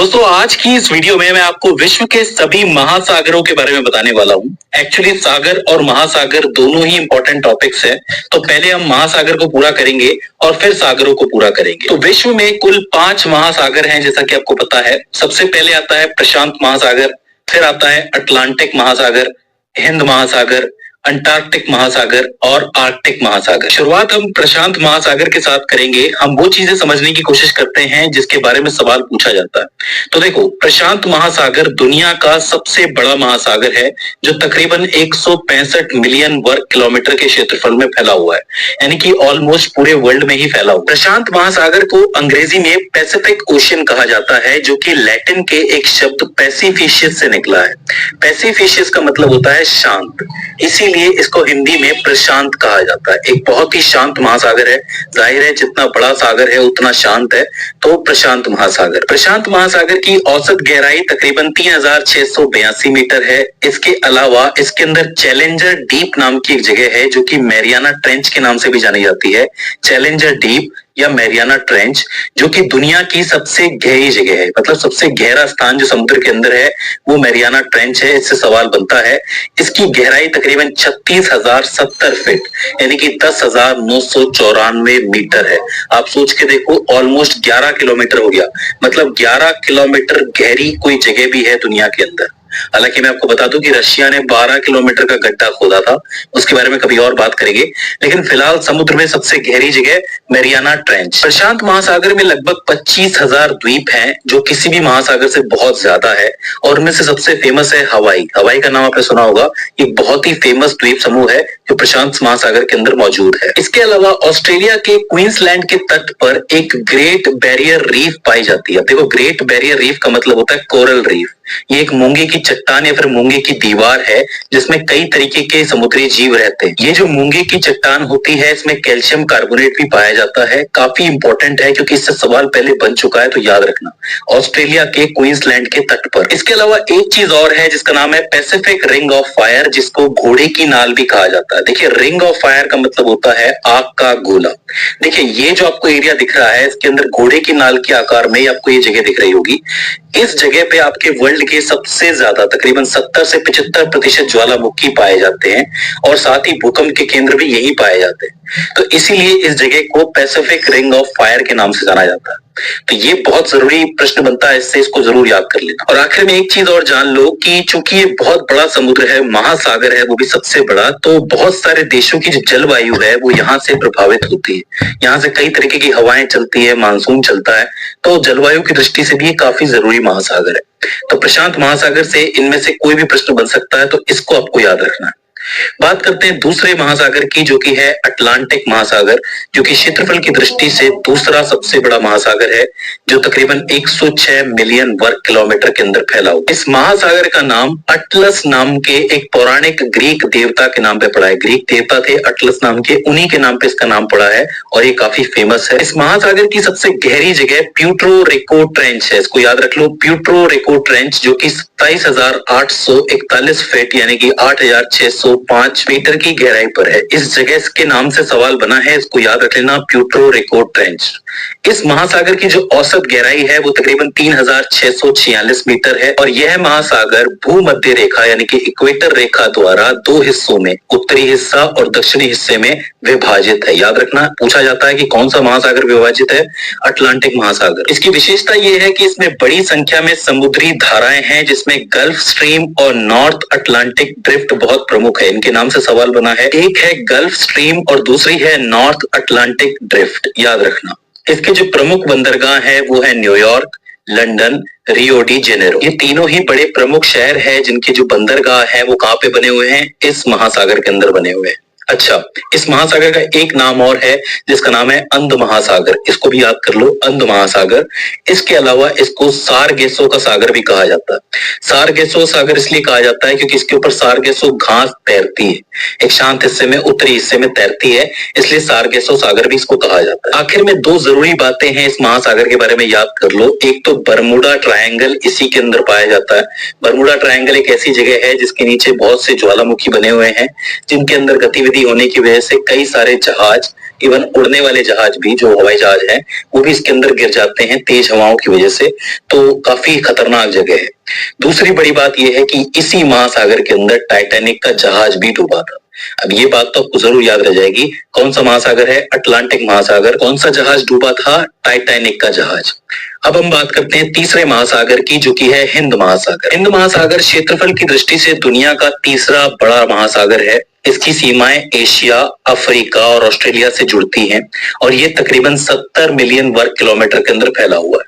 दोस्तों आज की इस वीडियो में मैं आपको विश्व के सभी महासागरों के बारे में बताने वाला हूं। एक्चुअली सागर और महासागर दोनों ही इंपॉर्टेंट टॉपिक्स हैं। तो पहले हम महासागर को पूरा करेंगे और फिर सागरों को पूरा करेंगे। तो विश्व में कुल 5 महासागर हैं, जैसा कि आपको पता है। सबसे पहले आता है प्रशांत महासागर, फिर आता है अटलांटिक महासागर, हिंद महासागर, अंटार्कटिक महासागर और आर्कटिक महासागर। शुरुआत हम प्रशांत महासागर के साथ करेंगे। हम वो चीजें समझने की कोशिश करते हैं जिसके बारे में सवाल पूछा जाता है। तो देखो, प्रशांत महासागर दुनिया का सबसे बड़ा महासागर है, जो तकरीबन 165 मिलियन वर्ग किलोमीटर के क्षेत्रफल में फैला हुआ है, यानी कि ऑलमोस्ट पूरे वर्ल्ड में ही फैला हुआ है। प्रशांत महासागर को अंग्रेजी में पैसिफिक ओशियन कहा जाता है, जो कि लैटिन के एक शब्द पैसिफिशियस से निकला है। पैसिफिशियस का मतलब होता है शांत, इसीलिए इसको हिंदी में प्रशांत कहा जाता है। एक बहुत ही शांत महासागर है। जाहिर है जितना बड़ा सागर है उतना शांत है, तो प्रशांत महासागर। प्रशांत महासागर की औसत गहराई तकरीबन 3682 मीटर है। इसके अलावा इसके अंदर चैलेंजर डीप नाम की एक जगह है, जो कि मैरियाना ट्रेंच के नाम से भी जानी जाती है। चैलेंजर डीप या मैरियाना ट्रेंच, जो कि दुनिया की सबसे गहरी जगह है, मतलब सबसे गहरा स्थान जो समुद्र के अंदर है वो मैरियाना ट्रेंच है। इससे सवाल बनता है, इसकी गहराई तकरीबन 36,070 फीट यानी कि 10,994 मीटर है। आप सोच के देखो, ऑलमोस्ट 11 किलोमीटर हो गया। मतलब 11 किलोमीटर गहरी कोई जगह भी है दुनिया के अंदर। हालांकि मैं आपको बता दूं कि रशिया ने 12 किलोमीटर का गड्ढा खोदा था, उसके बारे में कभी और बात करेंगे। लेकिन फिलहाल समुद्र में सबसे गहरी जगह मैरियाना ट्रेंच। प्रशांत महासागर में लगभग 25,000 द्वीप हैं, जो किसी भी महासागर से बहुत ज्यादा है। और उनमें से सबसे फेमस है हवाई। हवाई का नाम आपने सुना होगा। एक बहुत ही फेमस द्वीप समूह है जो प्रशांत महासागर के अंदर मौजूद है। इसके अलावा ऑस्ट्रेलिया के क्वींसलैंड के तट पर एक ग्रेट बैरियर रीफ पाई जाती है। देखो, ग्रेट बैरियर रीफ का मतलब होता है कोरल रीफ। ये एक मूंगे की चट्टान या फिर मूंगे की दीवार है, जिसमें कई तरीके के समुद्री जीव रहते हैं। ये जो मूंगे की चट्टान होती है, इसमें कैल्शियम कार्बोनेट भी पाया जाता है। काफी इंपॉर्टेंट है, क्योंकि इससे सवाल पहले बन चुका है, तो याद रखना। ऑस्ट्रेलिया के क्वींसलैंड के तट पर। इसके अलावा एक चीज और है जिसका नाम है पैसिफिक रिंग ऑफ फायर, जिसको घोड़े की नाल भी कहा जाता है। देखिए, रिंग ऑफ फायर का मतलब होता है आग का गोला। देखिए, ये जो आपको एरिया दिख रहा है, इसके अंदर घोड़े की नाल के आकार में आपको ये जगह दिख रही होगी। इस जगह पे आपके वर्ल्ड के सबसे ज्यादा तकरीबन 70 से 75% ज्वालामुखी पाए जाते हैं, और साथ ही भूकंप के केंद्र भी यही पाए जाते हैं। तो इसीलिए इस जगह को पैसिफिक रिंग ऑफ फायर के नाम से जाना जाता है। तो ये बहुत जरूरी प्रश्न बनता है, इससे इसको जरूर याद कर लेना। और आखिर में एक चीज और जान लो कि चूंकि ये बहुत बड़ा समुद्र है, महासागर है, वो भी सबसे बड़ा, तो बहुत सारे देशों की जो जलवायु है वो यहाँ से प्रभावित होती है। यहाँ से कई तरीके की हवाएं चलती है, मानसून चलता है, तो जलवायु की दृष्टि से भी ये काफी जरूरी महासागर है। तो प्रशांत महासागर से इनमें से कोई भी प्रश्न बन सकता है, तो इसको आपको याद रखना है। बात करते हैं दूसरे महासागर की, जो कि है अटलांटिक महासागर, जो कि क्षेत्रफल की दृष्टि से दूसरा सबसे बड़ा महासागर है, जो तकरीबन 106 मिलियन वर्ग किलोमीटर के अंदर फैला हुआ। इस महासागर का नाम अटलस नाम के एक पौराणिक ग्रीक देवता के नाम पे पड़ा है। ग्रीक देवता थे अटलस नाम के, उन्हीं के नाम पे इसका नाम पड़ा है, और ये काफी फेमस है। इस महासागर की सबसे गहरी जगह प्यूट्रो रिको ट्रेंच है। इसको याद रख लो, प्यूट्रो रिको ट्रेंच, जो कि 27,841 फीट यानी कि 8,605 मीटर की गहराई पर है। इस जगह के नाम से सवाल बना है, इसको याद रख लेना, प्यूट्रो रिको ट्रेंच। इस महासागर की जो औसत गहराई है वो तकरीबन 3,646 मीटर है, और यह महासागर भूमध्य रेखा यानी कि इक्वेटर रेखा द्वारा 2 हिस्सों में, उत्तरी हिस्सा और दक्षिणी हिस्से में विभाजित है। याद रखना, पूछा जाता है कि कौन सा महासागर विभाजित है, अटलांटिक महासागर। इसकी विशेषता यह है कि इसमें बड़ी संख्या में समुद्री धाराएं हैं, जिसमें गल्फ स्ट्रीम और नॉर्थ अटलांटिक ड्रिफ्ट बहुत प्रमुख है। इनके नाम से सवाल बना है। एक है गल्फ स्ट्रीम और दूसरी है नॉर्थ अटलांटिक ड्रिफ्ट, याद रखना। इसके जो प्रमुख बंदरगाह है वो है New York, London, Rio de Janeiro. ये तीनों ही बड़े प्रमुख शहर हैं, जिनके जो बंदरगाह है वो कहाँ पे बने हुए हैं, इस महासागर के अंदर बने हुए हैं। अच्छा, इस महासागर का एक नाम और है, जिसका नाम है अंध महासागर। इसको भी याद कर लो, अंध महासागर। इसके अलावा इसको सारगेसो का सागर भी कहा जाता है। सारगेसो सागर इसलिए कहा जाता है क्योंकि इसके ऊपर सारगेसो घास तैरती है, एक शांत हिस्से में, उत्तरी हिस्से में तैरती है, इसलिए सारगेसो सागर भी इसको कहा जाता है। आखिर में 2 जरूरी बातें हैं इस महासागर के बारे में, याद कर लो। एक तो बरमुडा ट्रायंगल इसी के अंदर पाया जाता है। बरमुडा ट्रायंगल एक ऐसी जगह है जिसके नीचे बहुत से ज्वालामुखी बने हुए हैं, जिनके अंदर गतिविधि नदी होने की वजह से कई सारे जहाज, इवन उड़ने वाले जहाज भी, जो हवाई जहाज हैं, वो भी इसके अंदर गिर जाते हैं तेज हवाओं की वजह से। तो काफी खतरनाक जगह है। दूसरी बड़ी बात यह है कि इसी महासागर के अंदर टाइटैनिक का जहाज भी डूबा था। अब ये बात तो आपको जरूर याद रह जाएगी। कौन सा महासागर है? अटलांटिक महासागर। कौन सा जहाज डूबा था? टाइटैनिक का जहाज। अब हम बात करते हैं तीसरे महासागर की, जो कि है हिंद महासागर। हिंद महासागर क्षेत्रफल की दृष्टि से दुनिया का तीसरा बड़ा महासागर है। इसकी सीमाएं एशिया, अफ्रीका और ऑस्ट्रेलिया से जुड़ती हैं और ये तकरीबन 70 मिलियन वर्ग किलोमीटर के अंदर फैला हुआ है।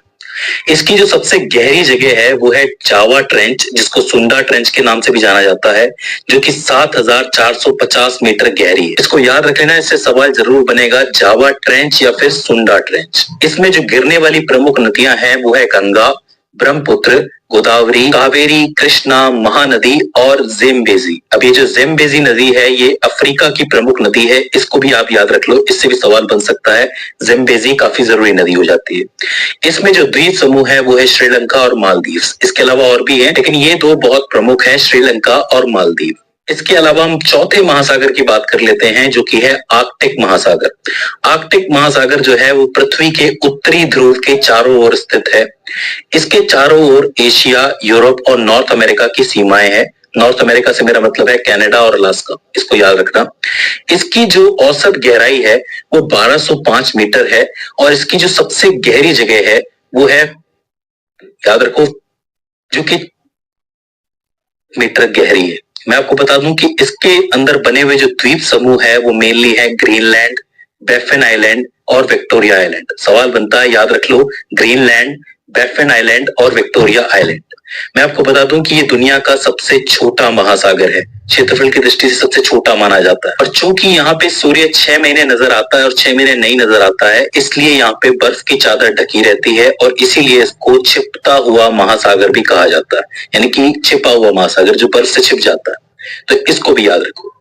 इसकी जो सबसे गहरी जगह है वो है जावा ट्रेंच, जिसको सुंडा ट्रेंच के नाम से भी जाना जाता है, जो कि 7450 मीटर गहरी है। इसको याद रख लेना, इससे सवाल जरूर बनेगा, जावा ट्रेंच या फिर सुंडा ट्रेंच। इसमें जो गिरने वाली प्रमुख नदियां हैं वो है गंगा, ब्रह्मपुत्र, गोदावरी, कावेरी, कृष्णा, महानदी और ज़ेम्बेजी। अब ये जो ज़ेम्बेजी नदी है ये अफ्रीका की प्रमुख नदी है, इसको भी आप याद रख लो, इससे भी सवाल बन सकता है। ज़ेम्बेजी काफी जरूरी नदी हो जाती है। इसमें जो द्वीप समूह है वो है श्रीलंका और मालदीव। इसके अलावा और भी है, लेकिन ये दो बहुत प्रमुख है, श्रीलंका और मालदीव। इसके अलावा हम चौथे महासागर की बात कर लेते हैं, जो कि है आर्कटिक महासागर। आर्कटिक महासागर जो है वो पृथ्वी के उत्तरी ध्रुव के चारों ओर स्थित है। इसके चारों ओर एशिया, यूरोप और नॉर्थ अमेरिका की सीमाएं हैं। नॉर्थ अमेरिका से मेरा मतलब है कनाडा और अलास्का, इसको याद रखना। इसकी जो औसत गहराई है वो 1205 मीटर है और इसकी जो सबसे गहरी जगह है वो है, याद रखो, जो कि मीटर गहरी है। मैं आपको बता दूं कि इसके अंदर बने हुए जो द्वीप समूह है वो मेनली है ग्रीनलैंड, बैफिन आइलैंड और विक्टोरिया आइलैंड। सवाल बनता है, याद रख लो, ग्रीनलैंड, बैफिन आइलैंड और विक्टोरिया आइलैंड। मैं आपको बता दूं कि ये दुनिया का सबसे छोटा महासागर है, क्षेत्रफल की दृष्टि से सबसे छोटा माना जाता है। और चूंकि यहाँ पे सूर्य 6 महीने नजर आता है और 6 महीने नहीं नजर आता है, इसलिए यहाँ पे बर्फ की चादर ढकी रहती है और इसीलिए इसको छिपता हुआ महासागर भी कहा जाता है, यानी कि छिपा हुआ महासागर जो बर्फ से छिप जाता है। तो इसको भी याद रखो।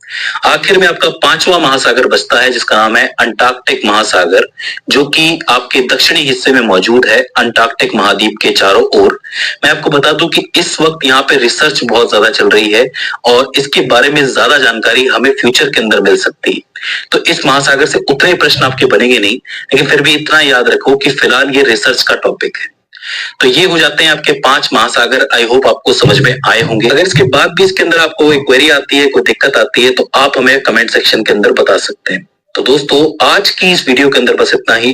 आखिर में आपका पांचवा महासागर बचता है, जिसका नाम है अंटार्कटिक महासागर, जो कि आपके दक्षिणी हिस्से में मौजूद है, अंटार्कटिक महाद्वीप के चारों ओर। मैं आपको बता दूं कि इस वक्त यहाँ पे रिसर्च बहुत ज्यादा चल रही है और इसके बारे में ज्यादा जानकारी हमें फ्यूचर के अंदर मिल सकती है। तो इस महासागर से उतने प्रश्न आपके बनेंगे नहीं, लेकिन फिर भी इतना याद रखो कि फिलहाल ये रिसर्च का टॉपिक है। तो ये हो जाते हैं आपके 5 महासागर। आई होप आपको समझ में आए होंगे। अगर इसके बाद भी इसके अंदर आपको कोई क्वेरी आती है, कोई दिक्कत आती है, तो आप हमें कमेंट सेक्शन के अंदर बता सकते हैं। तो दोस्तों, आज की इस वीडियो के अंदर बस इतना ही।